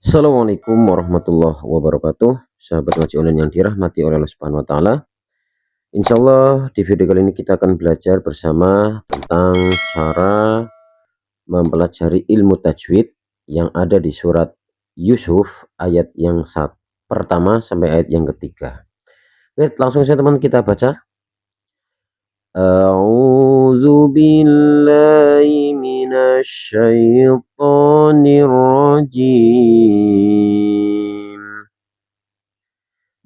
Assalamualaikum warahmatullahi wabarakatuh. Sahabat ngaji online yang dirahmati oleh Allah Subhanahu wa taala. Insyaallah di video kali ini kita akan belajar bersama tentang cara mempelajari ilmu tajwid yang ada di surat Yusuf ayat yang pertama sampai ayat yang ketiga. Oke, langsung saja teman kita baca. A'udzu billahi minasy syaithanir rajim.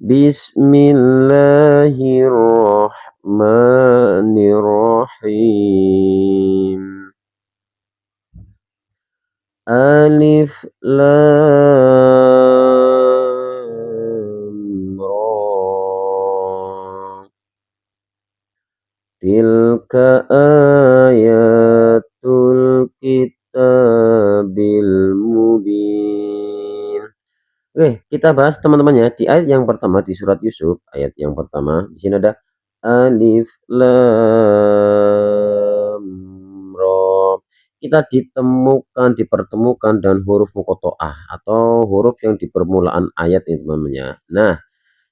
Bismillahirrahmanirrahim. Alif lam ra. Tilka ayatul kitabil mubin. Oke, kita bahas teman-teman ya di ayat yang pertama di surat Yusuf, ayat yang pertama. Di sini ada alif lam ra. Kita dipertemukan dan huruf muqatta'ah atau huruf yang di permulaan ayat ini teman-teman ya. Nah,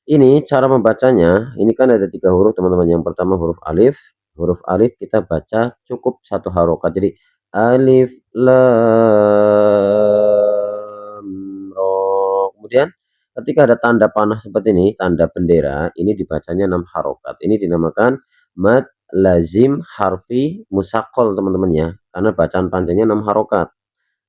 ini cara membacanya, ini kan ada 3 huruf teman-teman. Yang pertama huruf alif. Huruf alif kita baca cukup 1 harokat. Jadi alif lam ra. Kemudian ketika ada tanda panah seperti ini, tanda bendera, ini dibacanya 6 harokat. Ini dinamakan mad lazim harfi musaqqal teman-teman ya. Karena bacaan panjangnya 6 harokat.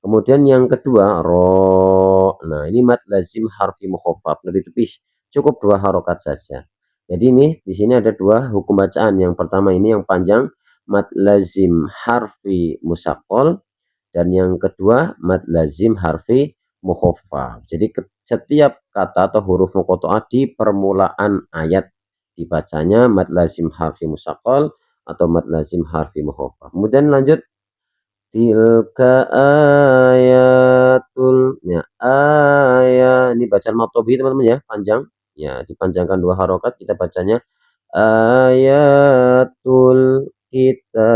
Kemudian yang kedua ro. Nah, ini mad lazim harfi mukhaffaf, nah ditepis. Cukup 2 harokat saja. Jadi ini di sini ada 2 hukum bacaan. Yang pertama ini yang panjang mad lazim harfi musaqqal dan yang kedua mad lazim harfi mukhaffaf. Jadi setiap kata atau huruf muqatta'ah di permulaan ayat dibacanya mad lazim harfi musaqqal atau mad lazim harfi mukhaffaf. Kemudian lanjut tilka ayatul ya ini bacaan matobi teman-teman ya, panjang ya, dipanjangkan 2 harokat, kita bacanya ayatul kita.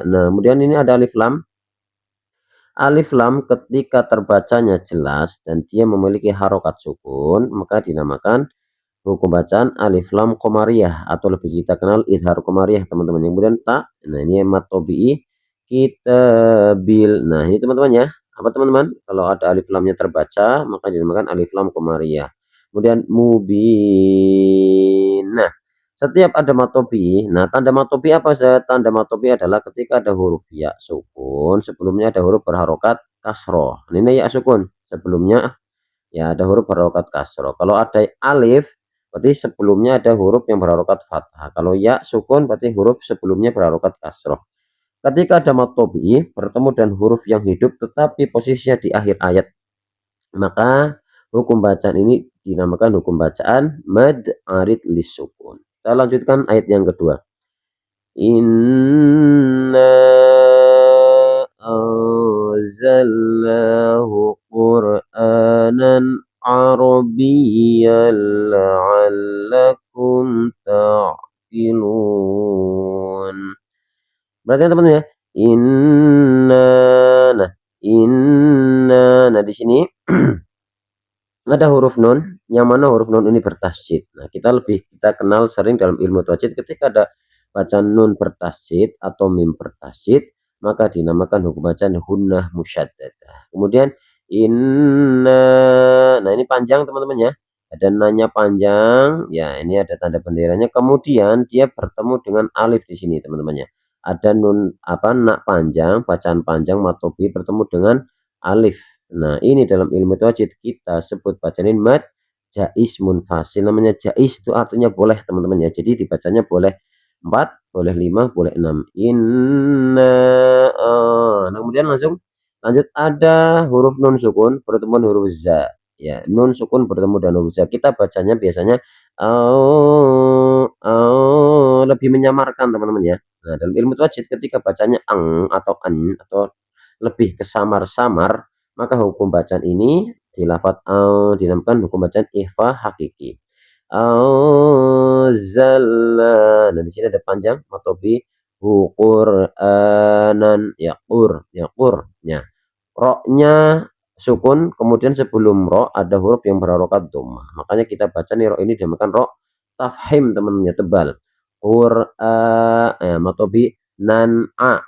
Nah, kemudian ini ada alif lam. Alif lam ketika terbacanya jelas dan dia memiliki harokat sukun, maka dinamakan hukum bacaan alif lam qamariyah atau lebih kita kenal idhar qamariyah teman-teman. Yang kemudian ta, nah ini mat tobi'i kitabil. Nah, ini teman-teman ya. Apa teman-teman? Kalau ada alif lamnya terbaca maka dinamakan alif lam qamariyah. Kemudian mubin. Nah, setiap ada matobi, nah tanda matobi apa saja? Tanda matobi adalah ketika ada huruf ya sukun, sebelumnya ada huruf berharokat kasroh. Ini ya sukun, sebelumnya ya ada huruf berharokat kasroh. Kalau ada alif, berarti sebelumnya ada huruf yang berharokat fathah. Kalau ya sukun, berarti huruf sebelumnya berharokat kasroh. Ketika ada matobi bertemu dan huruf yang hidup tetapi posisinya di akhir ayat, maka hukum bacaan ini dinamakan hukum bacaan mad arid lis sukun. Kita lanjutkan ayat yang kedua. Inna anzalnahu qur'anan arabiyyan la'allakum ta'qilun. Berarti teman-teman ya, inna, nah inna, nah di sini ada huruf nun, yang mana huruf nun ini bertasjid. Nah, kita kenal sering dalam ilmu tajwid ketika ada bacaan nun bertasjid atau mim bertasjid, maka dinamakan hukum bacaan hunnah musyaddadah. Kemudian inna, nah ini panjang teman-teman ya. Ada nanya panjang, ya ini ada tanda benderanya. Kemudian dia bertemu dengan alif di sini teman-teman ya. Ada nun nak panjang, bacaan panjang matobi bertemu dengan alif. Nah, ini dalam ilmu tajwid kita sebut bacaan mad jaiz munfasil. Namanya jaiz itu artinya boleh teman-teman ya. Jadi dibacanya boleh 4, boleh 5, boleh 6. Inna. Nah, kemudian lanjut ada huruf nun sukun bertemu dengan huruf za. Ya, nun sukun bertemu dengan huruf za. Kita bacanya biasanya lebih menyamarkan teman-teman ya. Nah, dalam ilmu tajwid ketika bacanya ang atau an atau lebih kesamar-samar, maka hukum bacaan ini di lafaz dinamakan hukum bacaan ikhfa hakiki. Anzalna. Nah, di sini ada panjang matobi Qur'anan yaqur. Ya. Roknya sukun, kemudian sebelum ro ada huruf yang berharokat dhammah. Makanya kita baca nih ro ini dinamakan ro tafhim teman-teman ya, tebal. Ya, matobi nan a.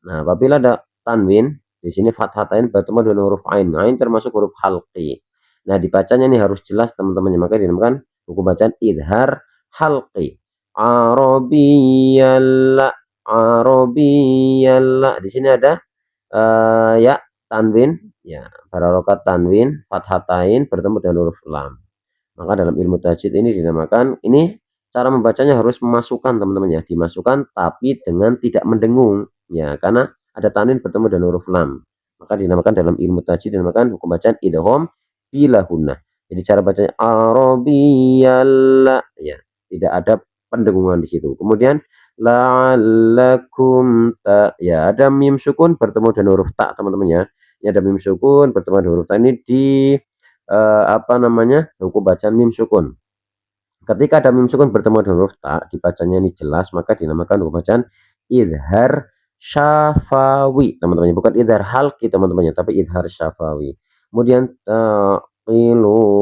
Nah, apabila ada tanwin di sini fathatain bertemu dengan huruf ain. Ain termasuk huruf halqi. Nah, dibacanya nih harus jelas teman-teman, maka dinamakan hukum bacaan idhar halqi. Arabiyalla, arabiyalla. Di sini ada ya tanwin, ya harokat tanwin fathatain bertemu dengan huruf lam. Maka dalam ilmu tajwid ini dinamakan, ini cara membacanya harus memasukkan teman-teman ya, dimasukkan tapi dengan tidak mendengung ya, karena ada tanwin bertemu dengan huruf lam. Maka dinamakan dalam ilmu tajwid dinamakan hukum bacaan idgham bila hunnah. Jadi cara bacanya arabiyalla ya, tidak ada pendengungan di situ. Kemudian la'allakum ta, ya ada mim sukun bertemu dengan huruf ta teman-teman ya. Ini ada mim sukun bertemu dengan huruf ta, ini di apa namanya, hukum bacaan mim sukun. Ketika ada mim sukun bertemu dengan huruf ta, dibacanya ini jelas, maka dinamakan hukum bacaan idhar syafawi, teman-teman. Bukan idhar halki, teman-teman, tapi idhar syafawi. Kemudian taqiluna,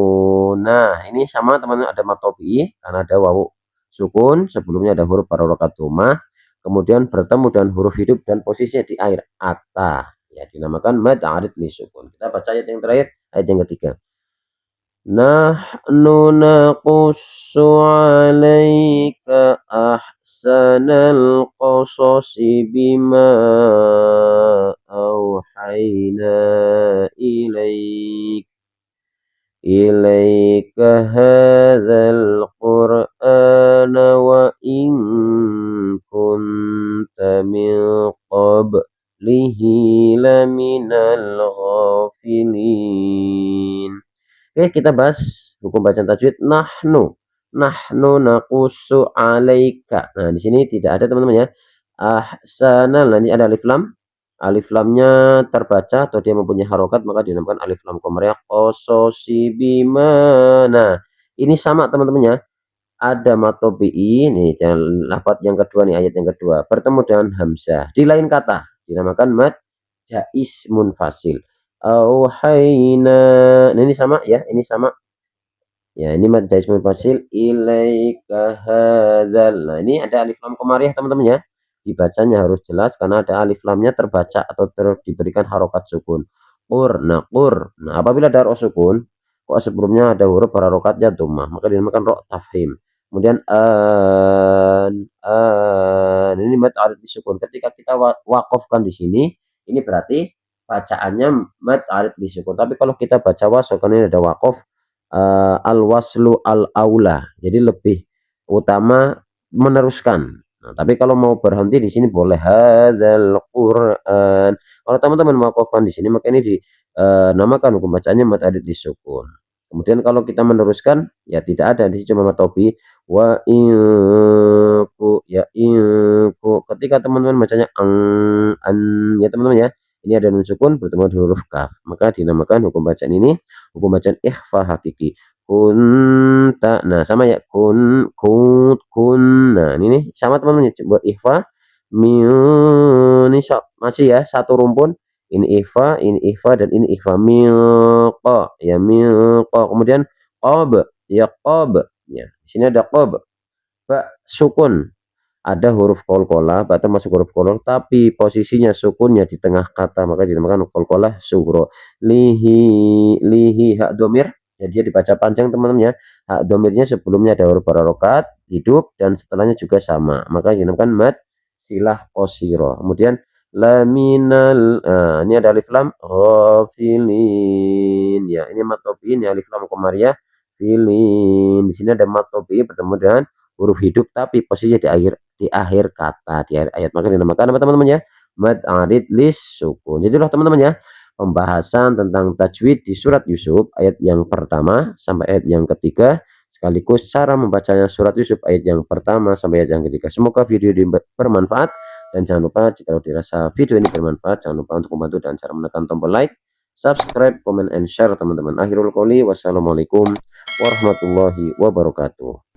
ini sama teman-teman, ada matobi karena ada wawu sukun, sebelumnya ada huruf harokat dhammah, kemudian bertemu dengan huruf hidup dan posisinya di akhir ata, ya dinamakan mad arid li sukun. Kita baca ayat yang terakhir, ayat yang ketiga. Nahnu naqussu 'alaika ahsanal qasasi bima auhayna ilaika hadzal qur'ana wa in kunta min qablihi laminal ghafilin. Oke, kita bahas hukum bacaan tajwid nahnu. Nahnu naqussu 'alaika. Nah, di sini tidak ada teman-teman ya. Ahsanal. Nah, ini ada alif lam. Alif lamnya terbaca atau dia mempunyai harokat, maka dinamakan alif lam qamariyah qasasi bima. Nah, ini sama teman-teman ya. Ada matobi'i nih, lafaz yang kedua nih, ayat yang kedua bertemu dengan hamzah di lain kata, dinamakan mad jaiz munfasil. Auhayna. Nah, ini sama ya, ini sama. Ya, ini mad jaiz munfasil ilaika hadzal. Nah, ini ada alif lam qamariyah teman-teman ya. Dibacanya harus jelas karena ada alif lamnya terbaca atau diberikan harokat sukun. Qur, nah qur. Nah, apabila ada ro sukun, kok sebelumnya ada huruf harokatnya dhammah, maka dinamakan ro tafhim. Kemudian ini mad arid disukun. Ketika kita wakofkan di sini, ini berarti bacaannya mad arid disukun. Tapi kalau kita baca wasl, kan ini ada wakof, al waslu al aula. Jadi lebih utama meneruskan. Nah, tapi kalau mau berhenti di sini boleh hadzal Qur'an. Kalau teman-teman wakofkan di sini, maka ini dinamakan hukum bacaannya mad arid disukun. Kemudian kalau kita meneruskan, ya tidak ada di sini, cuma matobi wa inku, ya inku. Ketika teman-teman bacanya an, ya teman-teman ya, ini ada nun sukun bertemu dengan huruf kaf, maka dinamakan hukum bacaan ini hukum bacaan ikhfa hakiki. Kunta, nah sama ya, kun. Nah ini nih sama teman-teman, buat ikhfa ini masih ya satu rumpun. Ini ikhfa dan ini ikhfa. Milqa, ya milqa. Kemudian qab, ya qab. Ya, di sini ada qab. Ba sukun. Ada huruf qalqalah, ba termasuk huruf qalqalah, tapi posisinya sukunnya di tengah kata, maka dinamakan qalqalah sughra. Lihi hak domir. Jadi dia dibaca panjang teman-teman ya. Hak domirnya sebelumnya ada huruf harokat hidup dan setelahnya juga sama, maka dinamakan mad silah qasira. Kemudian laminal, ini ada alif lam ghafilin, ya ini mad tabiin ya, alif lam qamariyah filin. Di sini ada mad tabi'i bertemu dengan huruf hidup tapi posisinya di akhir kata, di akhir ayat, maka dinamakan apa teman-teman ya, mad arid lis sukun. Jadilah teman-teman ya pembahasan tentang tajwid di surat Yusuf ayat yang pertama sampai ayat yang ketiga, sekaligus cara membacanya surat Yusuf ayat yang pertama sampai ayat yang ketiga. Semoga video ini bermanfaat, dan jangan lupa jika dirasa video ini bermanfaat, jangan lupa untuk membantu dan cara menekan tombol like, subscribe, comment, and share teman-teman. Akhirul qouli, wassalamualaikum warahmatullahi wabarakatuh.